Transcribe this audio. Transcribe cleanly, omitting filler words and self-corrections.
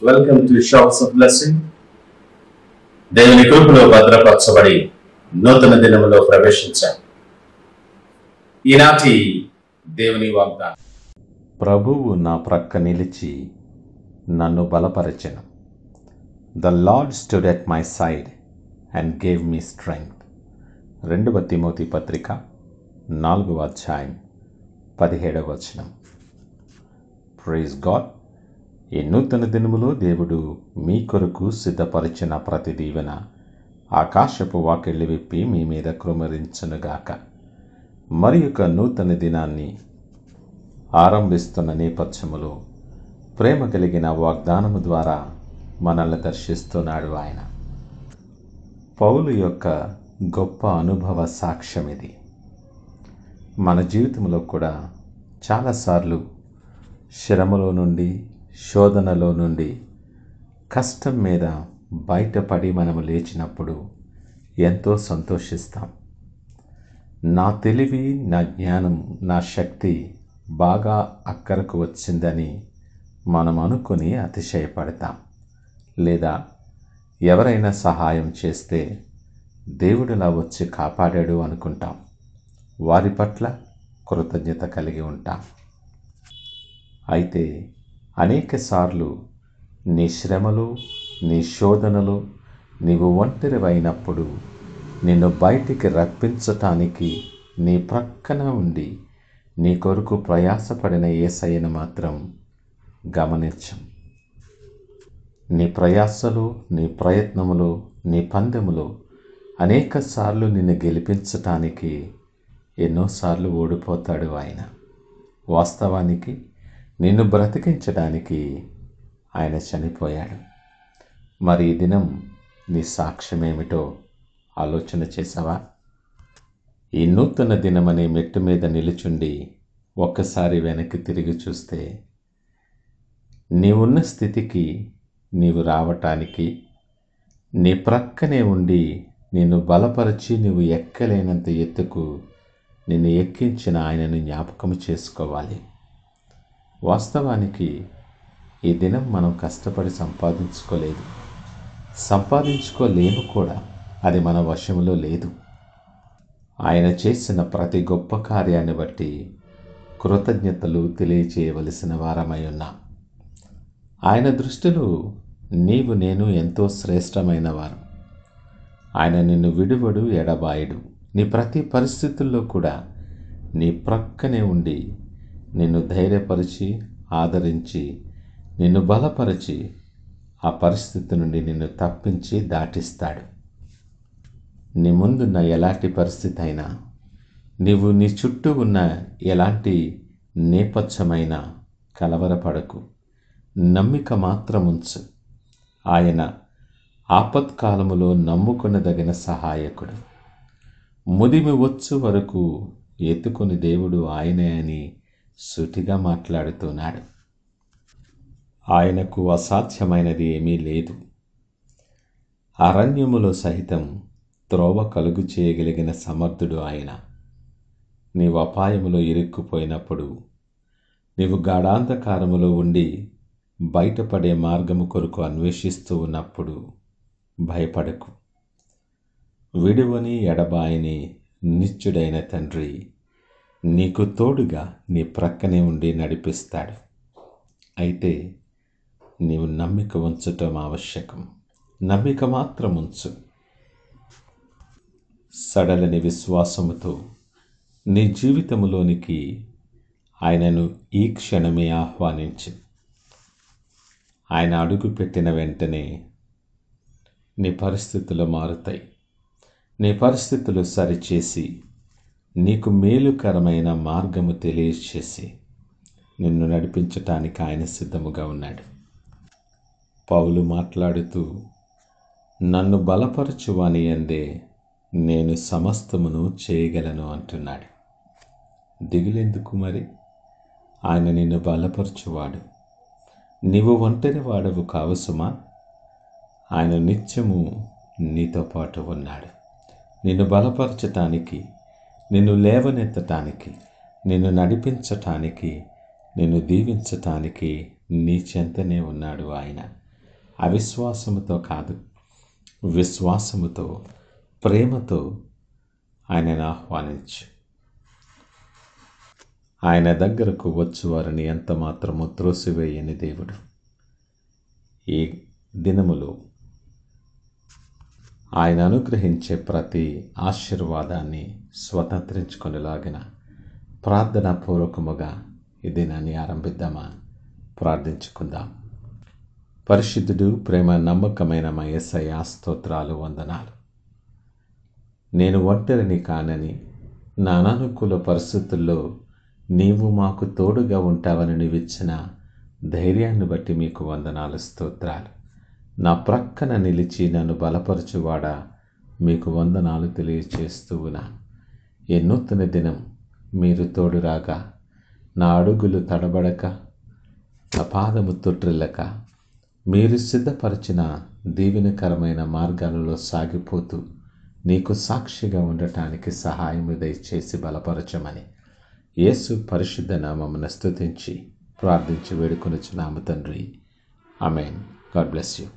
Welcome to shops of blessing. దేవుని కృపలో భద్రపరచబడి నూతన దినములో ప్రవేశించాం. ఈనాటి దేవుని వాగ్దానం. ప్రభువు నా ప్రక్క నిలిచి నన్ను బలపరచెను. The Lord stood at my side and gave me strength. 2 తిమోతి పత్రిక 4వ అధ్యాయం 17వ వచనం. Praise God. ఈ నూతన దినములో దేవుడు మీ కొరకు సిద్ధపరిచిన ప్రతి దీవెన ఆకాశపు వాకిళ్ళు విప్పి మీ మీద కృమరించునుగాక. మరి ఒక నూతన దినాన్ని ఆరంభిస్తున్న నేపథ్యములో ప్రేమ కలిగిన వాగ్దానము ద్వారా మనల్ని దర్శిస్తున్నాడు ఆయన. పౌలు యొక్క గొప్ప అనుభవ సాక్ష్యం ఇది. మన జీవితంలో కూడా చాలాసార్లు శ్రమలో నుండి, శోధనలో నుండి, కష్టం మీద బయటపడి మనము లేచినప్పుడు ఎంతో సంతోషిస్తాం. నా తెలివి, నా జ్ఞానం, నా శక్తి బాగా అక్కరకు వచ్చిందని మనం అనుకుని అతిశయపడతాం. లేదా ఎవరైనా సహాయం చేస్తే దేవుడిలా వచ్చి కాపాడాడు అనుకుంటాం. వారి పట్ల కృతజ్ఞత కలిగి ఉంటాం. అయితే అనేక సార్లు నీ శ్రమలు, నీ శోధనలు, నీవు ఒంటరివైనప్పుడు నిన్ను బయటికి రప్పించటానికి నీ ప్రక్కన ఉండి నీ కొరకు ప్రయాసపడిన యేసయ్యను మాత్రం గమనించం. నీ ప్రయాసలు, నీ ప్రయత్నములు, నీ పందెములు అనేక సార్లు నిన్ను గెలిపించటానికి ఎన్నోసార్లు ఓడిపోతాడు ఆయన. వాస్తవానికి నిన్ను బ్రతికించడానికి ఆయన చనిపోయాడు. మరి ఈ దినం నీ సాక్ష్యమేమిటో ఆలోచన చేసావా? ఈ నూతన దినమనే మెట్టు మీద నిలుచుండి ఒక్కసారి వెనక్కి తిరిగి చూస్తే నీవున్న స్థితికి నీవు రావటానికి, నీ ప్రక్కనే ఉండి నిన్ను బలపరిచి నీవు ఎక్కలేనంత ఎత్తుకు నిన్ను ఎక్కించిన ఆయనను జ్ఞాపకం చేసుకోవాలి. వాస్తవానికి ఈ దినం మనం కష్టపడి సంపాదించుకోలేము కూడా. అది మన వశంలో లేదు. ఆయన చేసిన ప్రతి గొప్ప కార్యాన్ని బట్టి కృతజ్ఞతలు తెలియచేయవలసిన వారమై ఉన్నాం. ఆయన దృష్టిలో నీవు నేను ఎంతో శ్రేష్టమైన వారు. ఆయన నిన్ను విడువడు, ఎడబాయడు. నీ ప్రతి పరిస్థితుల్లో కూడా నీ ప్రక్కనే ఉండి నిన్ను ధైర్యపరిచి, ఆదరించి, నిన్ను బలపరిచి ఆ పరిస్థితి నుండి నిన్ను తప్పించి దాటిస్తాడు. నీ ముందున్న ఎలాంటి పరిస్థితి అయినా, నీవు నీ చుట్టూ ఉన్న ఎలాంటి నేపథ్యమైనా కలవరపడకు. నమ్మిక మాత్రం ఉంచు. ఆయన ఆపత్కాలములో నమ్ముకొనదగిన సహాయకుడు. ముదిమి వచ్చు వరకు ఎత్తుకొని దేవుడు ఆయనే అని సూటిగా మాట్లాడుతున్నాడు. ఆయనకు అసాధ్యమైనది ఏమీ లేదు. అరణ్యములో సహితం త్రోవ కలుగు చేయగలిగిన సమర్థుడు ఆయన. నీవు అపాయములో ఇరుక్కుపోయినప్పుడు, నీవు గాఢాంధకారములో ఉండి బయటపడే మార్గము కొరకు అన్వేషిస్తూ ఉన్నప్పుడు భయపడకు. విడువని, ఎడబాయని నిత్యుడైన తండ్రి నీకు తోడుగా నీ ప్రక్కనే ఉండి నడిపిస్తాడు. అయితే నీవు నమ్మిక ఉంచటం ఆవశ్యకం. నమ్మిక మాత్రం ఉంచు. సడలని విశ్వాసముతో నీ జీవితంలోనికి ఆయనను ఈ క్షణమే ఆహ్వానించు. ఆయన అడుగు పెట్టిన వెంటనే నీ పరిస్థితులు మారుతాయి. నీ పరిస్థితులు సరిచేసి నీకు మేలుకరమైన మార్గము తెలియచేసి నిన్ను నడిపించటానికి ఆయన సిద్ధముగా ఉన్నాడు. పౌలు మాట్లాడుతూ, నన్ను బలపరచువాని యందే నేను సమస్తమును చేయగలను అంటున్నాడు. దిగులెందుకు మరి? ఆయన నిన్ను బలపరచువాడు. నీవు ఒంటరి వాడవు కావు సుమా. ఆయన నిత్యము నీతో పాటు ఉన్నాడు. నిన్ను బలపరచటానికి, నిన్ను లేవనెత్తటానికి, నిన్ను నడిపించటానికి, నిన్ను దీవించటానికి నీ చెంతనే ఉన్నాడు ఆయన. అవిశ్వాసముతో కాదు, విశ్వాసముతో, ప్రేమతో ఆయనను ఆహ్వానించు. ఆయన దగ్గరకు వచ్చు వారిని ఎంత మాత్రము త్రోసివేయని దేవుడు. ఈ దినములో ఆయన అనుగ్రహించే ప్రతి ఆశీర్వాదాన్ని స్వతంత్రించుకొనిలాగిన ప్రార్థనాపూర్వకముగా ఈ దినాన్ని ఆరంభిద్దామా? ప్రార్థించుకుందాం. పరిశుద్ధుడు, ప్రేమ నమ్మకమైన మా యేసయ్యా, స్తోత్రాలు, వందనాలు. నేను ఒంటరిని కానని, నా అనానుకూల పరిస్థితుల్లో నీవు మాకు తోడుగా ఉంటావని నీవిచ్చిన ధైర్యాన్ని బట్టి మీకు వందనాలు, స్తోత్రాలు. నా ప్రక్కన నిలిచి నన్ను బలపరచువాడా, మీకు వందనాలు తెలియచేస్తూ ఉన్నాను. ఈ నూతన దినం మీరు తోడురాగా నా అడుగులు తడబడక, నా పాదము తొట్టిల్లక, మీరు సిద్ధపరిచిన దీవెనకరమైన మార్గాలలో సాగిపోతూ నీకు సాక్షిగా ఉండటానికి సహాయము దయచేసి బలపరచమని యేసు పరిశుద్ధ నామమున స్తుతించి ప్రార్థించి వేడుకొనుచున్నాము తండ్రి. ఆమేన్. God bless you.